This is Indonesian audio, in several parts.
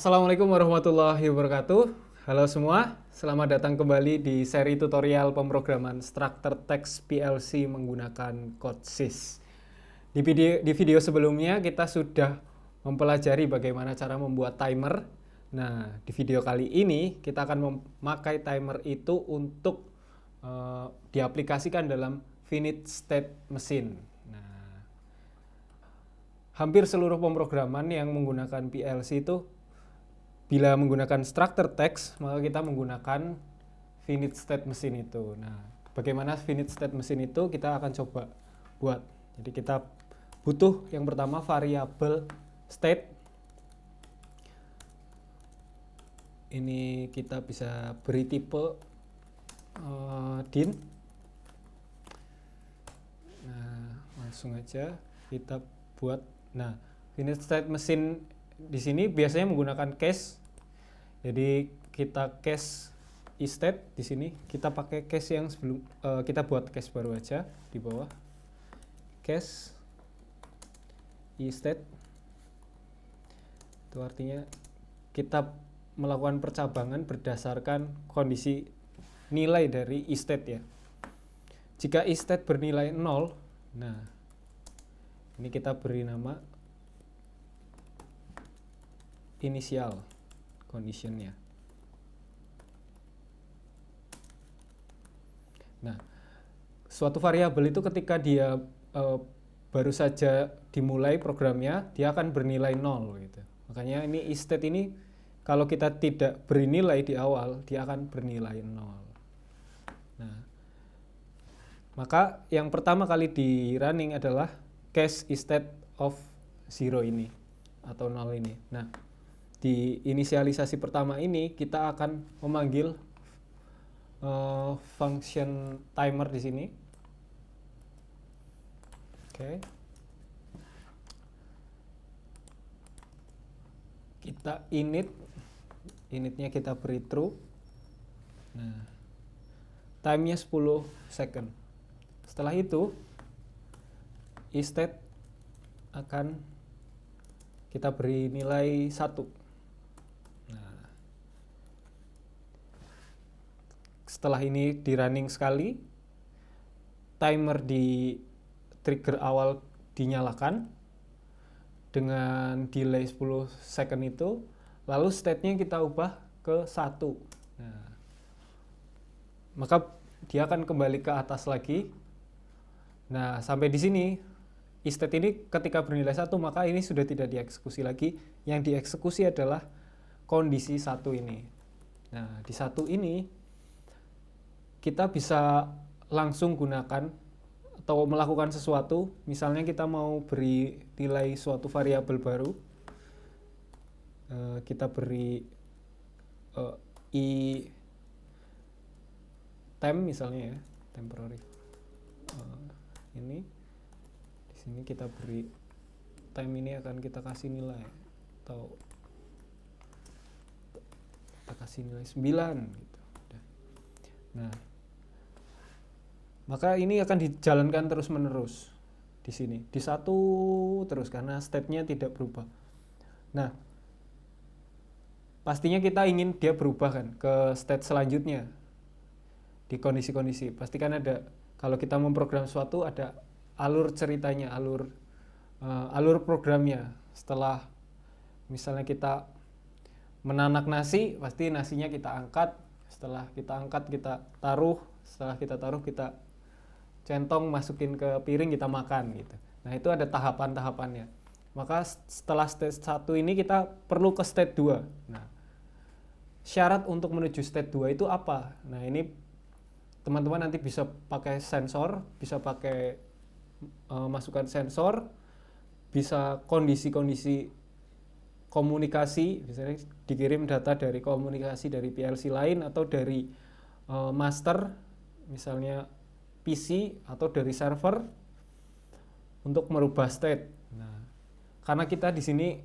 Assalamualaikum warahmatullahi wabarakatuh. Halo semua, selamat datang kembali di seri tutorial pemrograman Structure Text PLC menggunakan CodeSys. Di video sebelumnya kita sudah mempelajari bagaimana cara membuat timer. Nah, di video kali ini kita akan memakai timer itu untuk diaplikasikan dalam finite state machine. Nah, hampir seluruh pemrograman yang menggunakan PLC itu bila menggunakan structure text, maka kita menggunakan finite state machine itu. Nah, bagaimana finite state machine itu kita akan coba buat. Jadi kita butuh yang pertama variabel state. Ini kita bisa beri tipe din. Nah, langsung aja kita buat. Nah, finite state machine di sini biasanya menggunakan case. Jadi kita case istate di sini, kita pakai case yang sebelum kita buat case baru aja di bawah. Case istate itu artinya kita melakukan percabangan berdasarkan kondisi nilai dari istate ya. Jika istate bernilai 0, nah ini kita beri nama inisial conditionnya. Nah, suatu variabel itu ketika dia baru saja dimulai programnya, dia akan bernilai 0 gitu. Makanya ini istate ini kalau kita tidak beri nilai di awal, dia akan bernilai 0. Nah, maka yang pertama kali di running adalah case istate of 0 ini atau 0 ini. Nah, di inisialisasi pertama ini kita akan memanggil function timer di sini. Oke. Kita initnya kita beri true. Nah, time-nya 10 second. Setelah itu istate akan kita beri nilai 1. Setelah ini di running sekali, timer di trigger awal dinyalakan dengan delay 10 second itu, lalu state-nya kita ubah ke 1. Nah, maka dia akan kembali ke atas lagi. Nah, sampai di sini istate ini ketika bernilai 1, maka ini sudah tidak dieksekusi lagi. Yang dieksekusi adalah kondisi 1 ini. Nah, di 1 ini kita bisa langsung gunakan atau melakukan sesuatu. Misalnya kita mau beri nilai suatu variabel baru, kita beri i temp misalnya ya, temporary. Ini di sini kita beri time, ini akan kita kasih nilai atau kita kasih nilai 9 gitu. Nah, maka ini akan dijalankan terus-menerus di sini, di 1 terus karena state-nya tidak berubah. Nah, pastinya kita ingin dia berubah kan ke state selanjutnya di kondisi-kondisi. Pastikan ada, kalau kita memprogram sesuatu ada alur ceritanya, alur programnya. Setelah misalnya kita menanak nasi, pasti nasinya kita angkat. Setelah kita angkat kita taruh, setelah kita taruh kita centong, masukin ke piring, kita makan gitu. Nah, itu ada tahapan-tahapannya. Maka setelah state 1 ini kita perlu ke state 2. Nah, syarat untuk menuju state 2 itu apa? Nah, ini teman-teman nanti bisa pakai sensor, bisa pakai masukkan sensor, bisa kondisi-kondisi komunikasi, misalnya dikirim data dari komunikasi dari PLC lain atau dari master, misalnya PC atau dari server untuk merubah state. Nah, karena kita di sini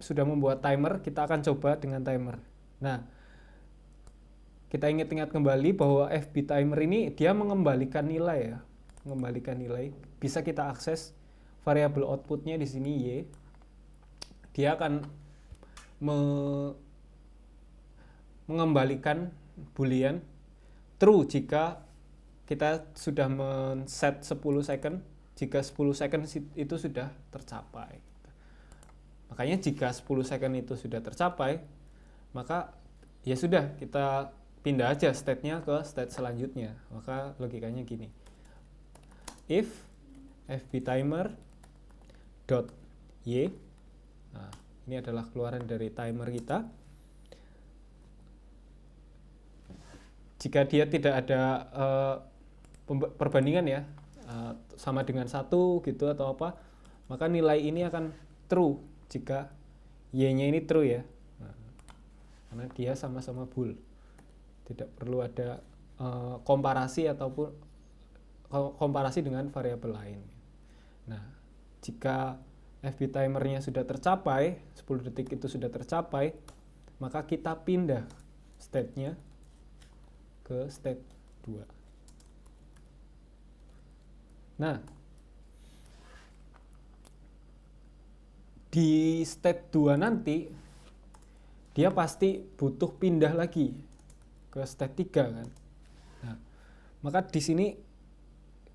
sudah membuat timer, kita akan coba dengan timer. Nah, kita ingat-ingat kembali bahwa FB timer ini dia mengembalikan nilai ya, mengembalikan nilai. Bisa kita akses variabel outputnya di sini y. Dia akan mengembalikan boolean true jika kita sudah men-set 10 second, jika 10 second itu sudah tercapai. Makanya jika 10 second itu sudah tercapai, maka ya sudah, kita pindah aja state-nya ke state selanjutnya. Maka logikanya gini. If fbtimer dot y, nah, ini adalah keluaran dari timer kita. Jika dia tidak ada perbandingan ya, sama dengan 1 gitu atau apa, maka nilai ini akan true jika y-nya ini true ya. Nah, karena dia sama-sama bool. Tidak perlu ada komparasi ataupun komparasi dengan variabel lain. Nah, jika FB timernya sudah tercapai, 10 detik itu sudah tercapai, maka kita pindah state-nya ke state 2. Nah, di state 2 nanti dia pasti butuh pindah lagi ke state 3 kan. Nah, maka di sini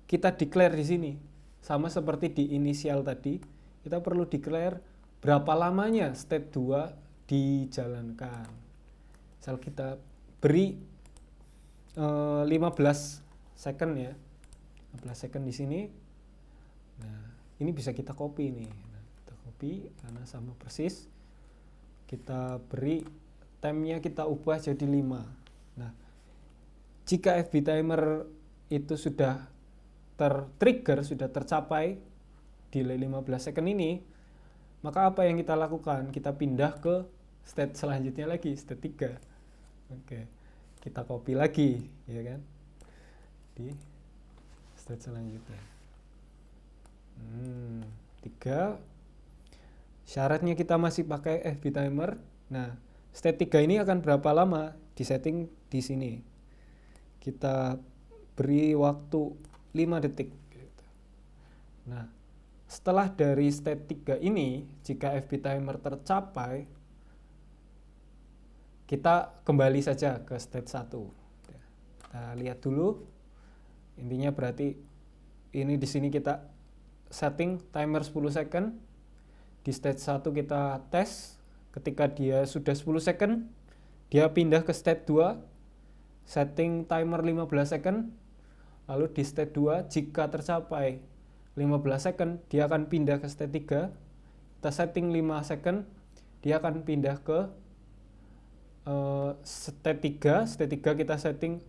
kita declare di sini sama seperti di inisial tadi, kita perlu declare berapa lamanya state 2 dijalankan. Misal kita beri 15 second ya. 15 second di sini. Nah, ini bisa kita copy nih. Nah, kita copy karena sama persis. Kita beri time-nya kita ubah jadi 5. Nah, jika FB timer itu sudah tertrigger, sudah tercapai delay 15 second ini, maka apa yang kita lakukan? Kita pindah ke state selanjutnya lagi, state 3. Oke. Kita copy lagi, ya kan? Di state selanjutnya. 3. Syaratnya kita masih pakai FB timer. Nah, state 3 ini akan berapa lama? Di setting di sini. Kita beri waktu 5 detik. Nah, setelah dari state 3 ini, jika FB timer tercapai, kita kembali saja ke state 1. Kita lihat dulu. Intinya berarti ini di sini kita setting timer 10 second. Di state 1 kita tes. Ketika dia sudah 10 second, dia pindah ke state 2. Setting timer 15 second. Lalu di state 2 jika tercapai 15 second, dia akan pindah ke state 3. Kita setting 5 second, dia akan pindah ke state 3. State 3 kita setting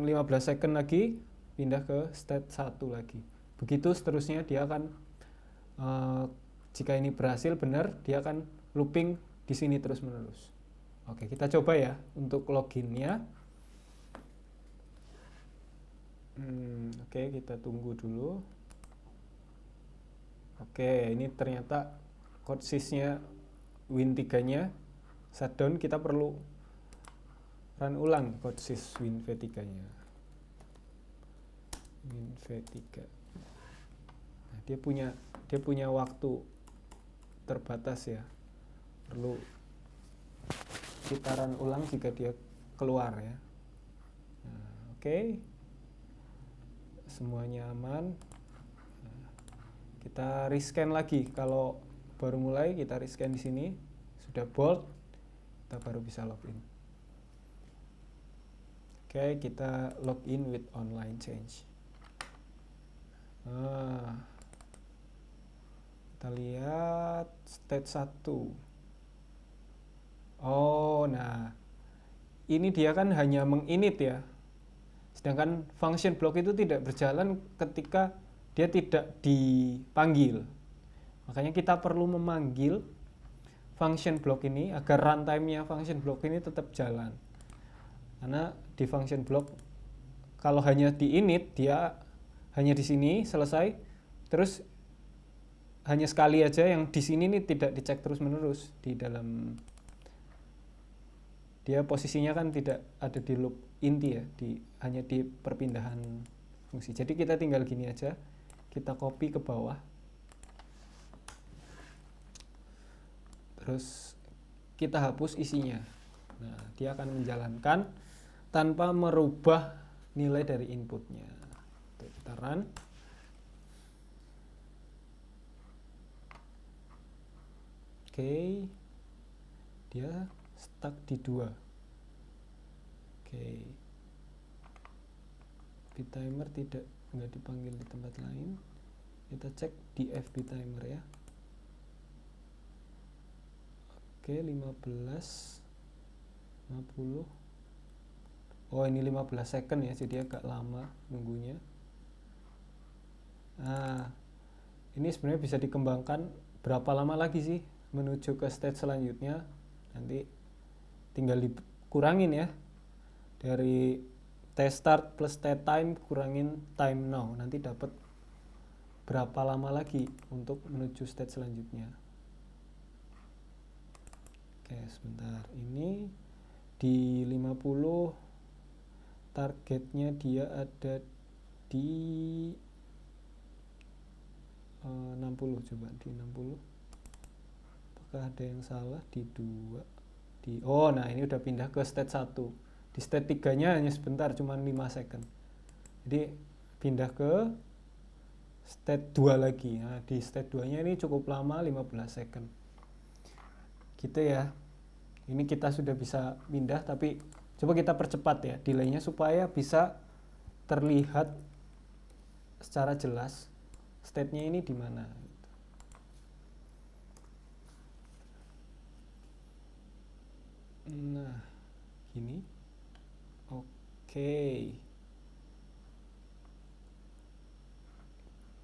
15 second lagi, pindah ke state 1 lagi. Begitu seterusnya, dia akan jika ini berhasil benar, dia akan looping di sini terus menerus. Oke, kita coba ya untuk loginnya. Oke, kita tunggu dulu. Oke, ini ternyata code sys-nya win3-nya shutdown. Kita perlu run ulang code sys win-v3-nya. Win-v3. Nah, dia punya waktu terbatas ya. Perlu kita run ulang jika dia keluar ya. Nah, oke. Semuanya aman. Nah, kita rescan lagi. Kalau baru mulai kita rescan di sini sudah bold, kita baru bisa login. Oke, kita login with online change. Nah, kita lihat state 1. Oh, nah ini dia kan hanya menginit ya. Sedangkan function block itu tidak berjalan ketika dia tidak dipanggil. Makanya kita perlu memanggil function block ini agar runtime-nya function block ini tetap jalan. Karena di function block kalau hanya di init, dia hanya di sini selesai, terus hanya sekali aja, yang di sini nih tidak dicek terus-menerus di dalam. Dia posisinya kan tidak ada di loop inti ya, hanya di perpindahan fungsi. Jadi kita tinggal gini aja, kita copy ke bawah. terus kita hapus isinya. Nah, dia akan menjalankan tanpa merubah nilai dari inputnya. Tuh, kita run. Oke, dia stuck di 2. Oke, vtimer nggak dipanggil di tempat lain. Kita cek di fvtimer ya. Oke, 15 50. Oh, ini 15 second ya, jadi agak lama nunggunya. Nah, ini sebenarnya bisa dikembangkan berapa lama lagi sih menuju ke stage selanjutnya. Nanti tinggal dikurangin ya, dari t-start plus t-time kurangin time now, nanti dapat berapa lama lagi untuk menuju stage selanjutnya. Oke, sebentar, ini di 50, targetnya dia ada di 60, coba di 60. Apakah ada yang salah di 2? Oh, nah ini udah pindah ke stage 1. Di stage 3-nya hanya sebentar, cuma 5 second. Jadi pindah ke stage 2 lagi. Nah, di stage 2-nya ini cukup lama, 15 second. Gitu ya. Ini kita sudah bisa pindah, tapi coba kita percepat ya delaynya supaya bisa terlihat secara jelas state-nya ini di mana. Nah, gini. Oke.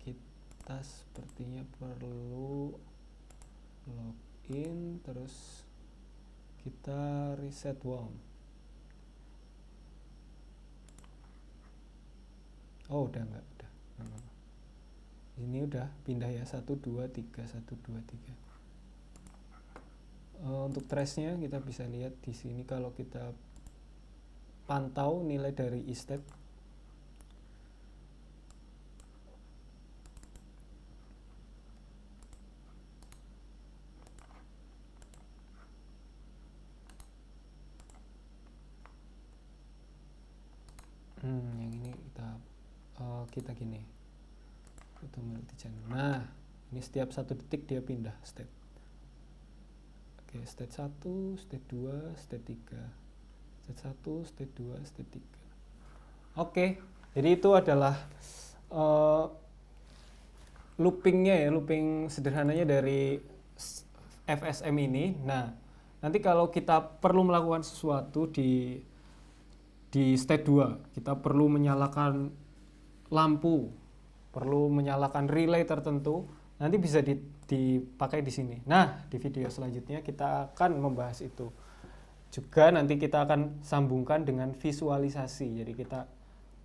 Kita sepertinya perlu login, terus kita reset WOM. Oh, udah enggak, udah. Ini udah pindah ya, 1 2 3 1 2 3. Untuk trace-nya kita bisa lihat di sini kalau kita pantau nilai dari istate. Yang ini kita gini. Itu multi channel. Nah, ini setiap 1 detik dia pindah state. Oke, state 1, state 2, state 3. State 1, state 2, state 3. Oke, jadi itu adalah loopingnya ya, looping sederhananya dari FSM ini. Nah, nanti kalau kita perlu melakukan sesuatu di state 2, kita perlu menyalakan lampu, perlu menyalakan relay tertentu, nanti bisa dipakai di sini. Nah, di video selanjutnya kita akan membahas itu. Juga nanti kita akan sambungkan dengan visualisasi. Jadi kita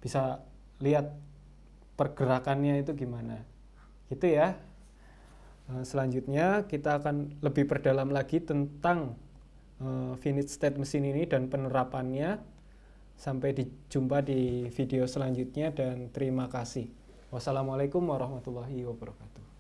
bisa lihat pergerakannya itu gimana. Gitu ya. Selanjutnya kita akan lebih perdalam lagi tentang finite state mesin ini dan penerapannya. Sampai jumpa di video selanjutnya dan terima kasih. Wassalamualaikum warahmatullahi wabarakatuh.